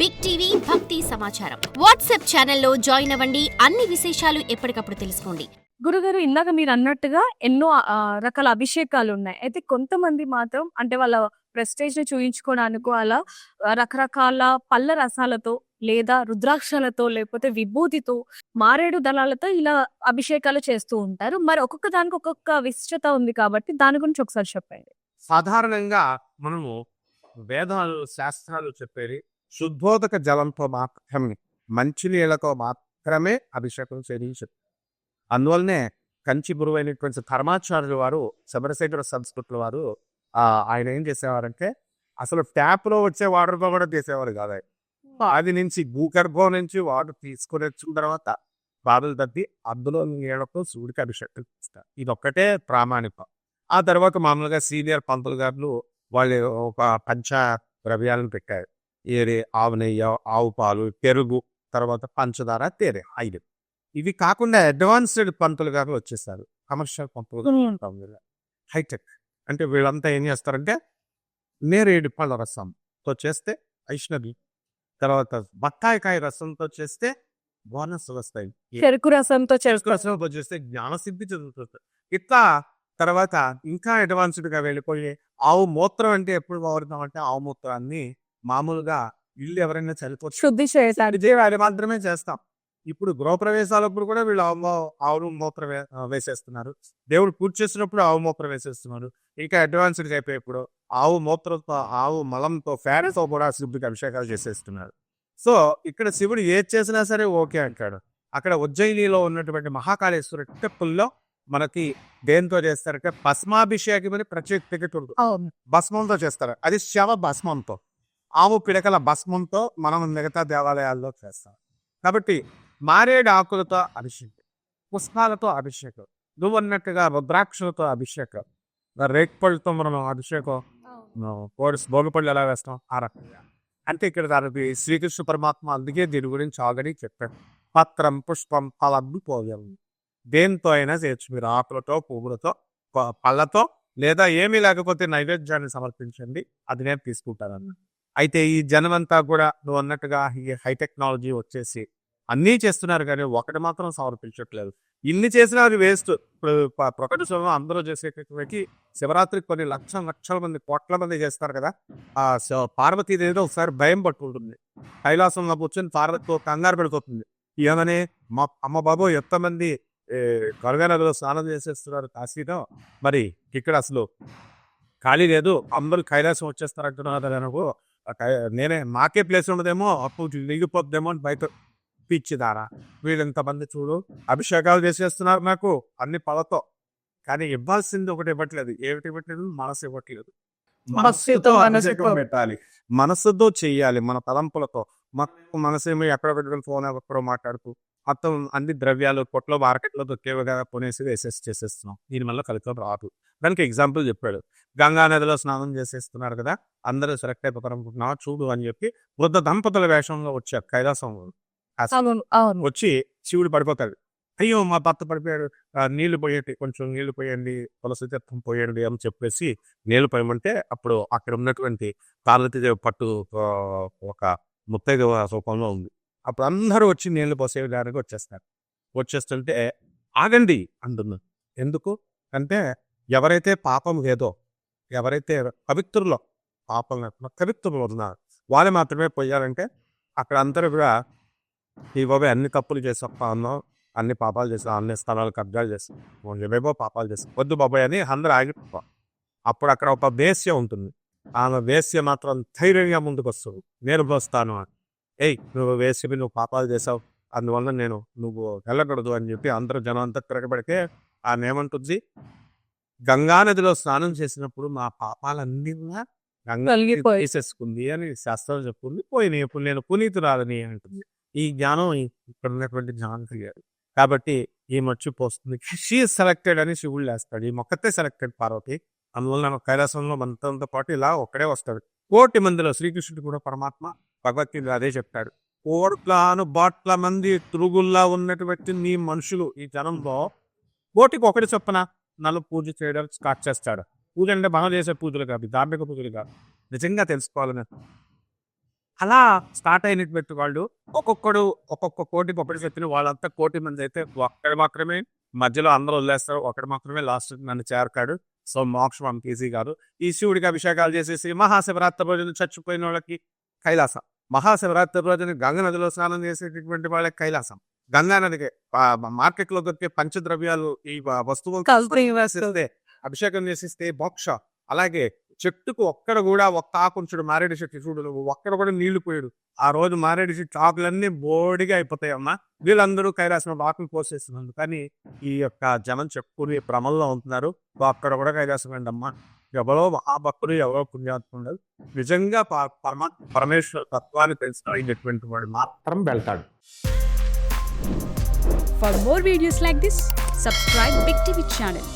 Big TV భక్తి సమాచారం WhatsApp ఛానల్లో జాయిన్ అవ్వండి. అన్ని విశేషాలు ఎప్పటికప్పుడు తెలుసుకోండి. గురుగారు, ఇందాక మీరు అన్నట్టుగా ఎన్నో రకాల అభిషేకాలు ఉన్నాయి. అయితే కొంతమంది మాత్రం అంటే వాళ్ళ ప్రెస్టేజ్ ని చూయించుకోవడానికో అలా రకరకాల పళ్ళ రసాలతో లేదా రుద్రాక్షలతో లేకపోతే విభూతితో మారేడు దళాలతో ఇలా అభిషేకాలు చేస్తూ ఉంటారు. మరి ఒక్కొక్క దానికి ఒక్కొక్క విశిష్టత ఉంది కాబట్టి దాని గురించి ఒకసారి చెప్పండి. సాధారణంగా మనము వేదాలు శాస్త్రాలు చెప్పేది శుద్ధోదక జలంతో మాత్రమే, మంచినీళ్లతో మాత్రమే అభిషేకం చేయించదు. అందువల్లనే కంచి గురువు అయినటువంటి ధర్మాచార్యుల వారు, చంద్రశేఖర సంస్కృతుల వారు ఆయన ఏం చేసేవారంటే అసలు ట్యాప్ లో వచ్చే వాటర్తో కూడా చేసేవారు కాదు. అది నుంచి భూగర్భం నుంచి వాటర్ తీసుకుని వచ్చిన తర్వాత బాధలు తగ్గి అందులో నీళ్లతో సూర్యుడికి అభిషేకం చేస్తారు. ఇది ఒక్కటే ప్రామాణికం. ఆ తర్వాత మామూలుగా సీనియర్ పంతులు గారు వాళ్ళు ఒక పంచ ద్రవ్యాలను పెట్టారు. ఏది ఆవు నెయ్యి, ఆవు పాలు, పెరుగు, తర్వాత పంచదార, తేనె, 5. ఇవి కాకుండా అడ్వాన్స్డ్ పంతులు గారు వచ్చేసారు. కమర్షియల్ పంతులు, హైటెక్. అంటే వీళ్ళంతా ఏం చేస్తారంటే నేరేడు పళ్ళ రసంతో చేస్తే వైష్ణవి, తర్వాత బత్తాయికాయ రసంతో చేస్తే బోనస్ వస్తాయి, చెరుకు రసంతో రసంతో చేస్తే జ్ఞానసిద్ధి చదువుతుంది. ఇట్లా తర్వాత ఇంకా అడ్వాన్స్డ్ గా వెళ్ళిపోయి ఆవు మూత్రం అంటే ఎప్పుడు వాడుతామంటే ఆవు మూత్రాన్ని మామూలుగా ఇల్లు ఎవరైనా చనిపోతే శుద్ధి చేయడానికి అది మాత్రమే చేస్తాం. ఇప్పుడు గృహప్రవేశాలప్పుడు కూడా వీళ్ళు ఆవు మూత్రం వేసేస్తున్నారు. దేవుడు పూజ చేసినప్పుడు ఆవు మూత్రం వేసేస్తున్నారు. ఇంకా అడ్వాన్స్డ్ అయిపోయి ఇప్పుడు ఆవు మూత్రంతో, ఆవు మలంతో, ఫ్యాన్తో కూడా శివుడికి అభిషేకాలు చేసేస్తున్నారు. సో ఇక్కడ శివుడు ఏది చేసినా సరే ఓకే అంటాడు. అక్కడ ఉజ్జయినిలో ఉన్నటువంటి మహాకాళేశ్వర టెంపుల్లో మనకి దేంతో చేస్తారంటే భస్మాభిషేకం అని ప్రత్యేకత ఉంటుంది. భస్మంతో చేస్తారు. అది శవ భస్మంతో, ఆవు పిడకల భస్మంతో మనం మిగతా దేవాలయాల్లో చేస్తాం. కాబట్టి మారేడు ఆకులతో అభిషేకం, పుష్పాలతో అభిషేకం, నువ్వు అన్నట్టుగా రుద్రాక్షలతో అభిషేకం, రేక్పళ్ళతో మనం అభిషేకం, భోగిపళ్ళు ఎలా వేస్తాం ఆ రకంగా. అంటే ఇక్కడ దానికి శ్రీకృష్ణ పరమాత్మ అందుకే దీని గురించి ఆల్రెడీ చెప్పారు. పత్రం, పుష్పం, ఫలం, పోయం, దేంతో అయినా చేయొచ్చు. మీరు ఆకులతో, పువ్వులతో, పళ్ళతో, లేదా ఏమీ లేకపోతే నైవేద్యాన్ని సమర్పించండి, అది నేను తీసుకుంటానన్న. అయితే ఈ జనమంతా కూడా నువ్వు అన్నట్టుగా ఈ హైటెక్నాలజీ వచ్చేసి అన్నీ చేస్తున్నారు కానీ ఒకటి మాత్రం సమర్పించట్లేదు. ఇన్ని చేసినా అది వేస్ట్. ఇప్పుడు ప్రపంచంలో అందరూ చేసేటటువంటి శివరాత్రికి కొన్ని లక్షల మంది, కోట్ల మంది చేస్తారు కదా. ఆ పార్వతీదేవి ఒకసారి భయం పట్టుకుంటుంది. కైలాసంలో కూర్చొని పార్వతితో కంగారు పెడుతుంది. ఏమని, మా అమ్మ బాబు ఎంతమంది గంగా నదిలో స్నానం చేసేస్తున్నారు కాశీలో, మరి ఇక్కడ అసలు ఖాళీ లేదు, అందరూ కైలాసం వచ్చేస్తారంటున్నారు. నేనే మాకే ప్లేస్ ఉండదేమో, అప్పుడు దిగిపోద్దేమో అని బయట పిచ్చిదారా, వీళ్ళు ఇంతమంది చూడు అభిషేకాలు చేసేస్తున్నారు నాకు అన్ని పళ్ళతో, కానీ ఇవ్వాల్సింది ఒకటి ఇవ్వట్లేదు. ఏమిటి ఇవ్వట్లేదు? మనసు ఇవ్వట్లేదు. మనస్సుతో అభిషేకం పెట్టాలి, మనస్సుతో చెయ్యాలి, మన తలంపులతో. మనసేమో ఎక్కడ పెట్టుకుని ఫోన్ ఎక్కడో మాట్లాడుతూ మొత్తం అన్ని ద్రవ్యాలు కొట్లో మార్కెట్లో దొరికేవిగా కొనేసి చేసేస్తున్నాం. దీనివల్ల ఫలితం రాదు. దానికి ఎగ్జాంపుల్ చెప్పాడు. గంగా నదిలో స్నానం చేసేస్తున్నారు కదా, అందరూ సెలెక్ట్ అయిపోతారనుకుంటున్నావా చూడు అని చెప్పి వృద్ధ దంపతుల వేషంలో వచ్చారు కైలాసం. వచ్చి శివుడు పడిపోతాడు. అయ్యో మా భర్త పడిపోయాడు, నీళ్లు పోయండి, కొంచెం నీళ్లు పోయండి, తులసి తీర్థం పోయండి అని చెప్పేసి నీళ్లు పోయమంటే అప్పుడు అక్కడ ఉన్నటువంటి పార్వతీదేవి పట్టు ఒక ముత్తైద రూపంలో ఉంది. అప్పుడు అందరూ వచ్చి నీళ్లు పోసేయడానికి వచ్చేస్తుంటే ఆగండి అంటున్నారు. ఎందుకు అంటే ఎవరైతే పాపం లేదో, ఎవరైతే పవిత్రులో పాపం లేకుండా పవిత్రులు ఉన్నారు వాళ్ళు మాత్రమే పోయారంటే అక్కడ అందరూ కూడా ఈ బాబాయ్ అన్ని తప్పులు చేస్తాం, అన్ని పాపాలు చేస్తాం, అన్ని స్థలాలు కబ్జాలు చేస్తాం, ఏవేవో పాపాలు చేస్తాం, వద్దు బాబాయ్ అని అందరూ ఆగిపోతాం. అప్పుడు అక్కడ ఒక వేశ్య ఉంటుంది. ఆమె వేశ్య మాత్రం ధైర్యంగా ముందుకు వస్తుంది. నేను వస్తాను అని. నువ్వు వేశ్యవి, నువ్వు పాపాలు చేసావు, అందువల్ల నువ్వు వెళ్ళకూడదు అని చెప్పి అందరూ జనం అంతా తిరగబడితే ఆమె ఏమంటుంది, గంగా నదిలో స్నానం చేసినప్పుడు మా పాపాలన్నీ గంగా తీసేసుకుంది అని శాస్త్రం చెప్పుకుంది. పోయినాయి, ఇప్పుడు నేను పునీతురాలని అంటుంది. ఈ జ్ఞానం ఇక్కడ ఉన్నటువంటి జ్ఞానం కలిగారు కాబట్టి ఈ మర్చిపోస్తుంది. షీ సెలెక్టెడ్ అని శివుడు లేస్తాడు. ఈ మొక్కతే సెలెక్టెడ్ పార్వతి. అందువల్ల కైలాసంలో మనతో పాటు ఇలా ఒక్కడే వస్తాడు. 1,000,000 మందిలో శ్రీకృష్ణుడు కూడా పరమాత్మ భగవద్గీత అదే చెప్తాడు. 1,00,00,000 మంది తిరుగుల్లా ఉన్నటువంటి నీ మనుషులు ఈ జనంలో 1,000,000 చొప్పున నన్ను పూజ చేయడం స్టార్ట్ చేస్తాడు. పూజ అంటే మనం చేసే పూజలు కాదు, ధార్మిక పూజలు కాదు. నిజంగా తెలుసుకోవాలని అలా స్టార్ట్ అయినటువంటి వాళ్ళు ఒక్కొక్కడు ఒక్కొక్క కోటికి ఒకటి చెప్పిన వాళ్ళంతా కోటి మంది అయితే ఒక్కడు మాత్రమే మధ్యలో అందరూ వదిలేస్తారు, ఒకటి మాత్రమే లాస్ట్ నన్ను చేరతాడు. సో మోక్షం అంత ఈజీ కాదు. ఈ శివుడికి అభిషేకాలు చేసేసి మహాశివరాత్రి రోజున చచ్చిపోయిన వాళ్ళకి కైలాసం, మహాశివరాత్రి రోజున గంగ నదిలో స్నానం చేసేటటువంటి వాళ్ళకి కైలాసం, గంగా నదికి మార్కెట్ లో దొరికే పంచద్రవ్యాలు ఈ వస్తువులు వేసేస్తే అభిషేకం చేసిస్తే మోక్ష. అలాగే చెట్టుకు ఒక్కడ కూడా ఒక్క ఆకుంచుడు మారేడు చెట్టు చూడు, నువ్వు ఒక్కడ కూడా నీళ్లు పోయాడు ఆ రోజు మారేడు చెట్టు ఆకులన్నీ బోడిగా అయిపోతాయమ్మా. వీళ్ళందరూ కైలాసం ఆకులు పోసేస్తున్నారు. కానీ ఈ యొక్క జనం చెప్పుకుని భ్రమంలో ఉంటున్నారు. అక్కడ కూడా కైలాసం అండమ్మా. ఎవరో మహాభక్తులు, ఎవరో పుణ్యాత్ములు, నిజంగా పరమేశ్వర తత్వాన్ని తెలుసుకునేటువంటి వాడు మాత్రం వెళ్తాడు. For more videos like this, subscribe Big TV channel.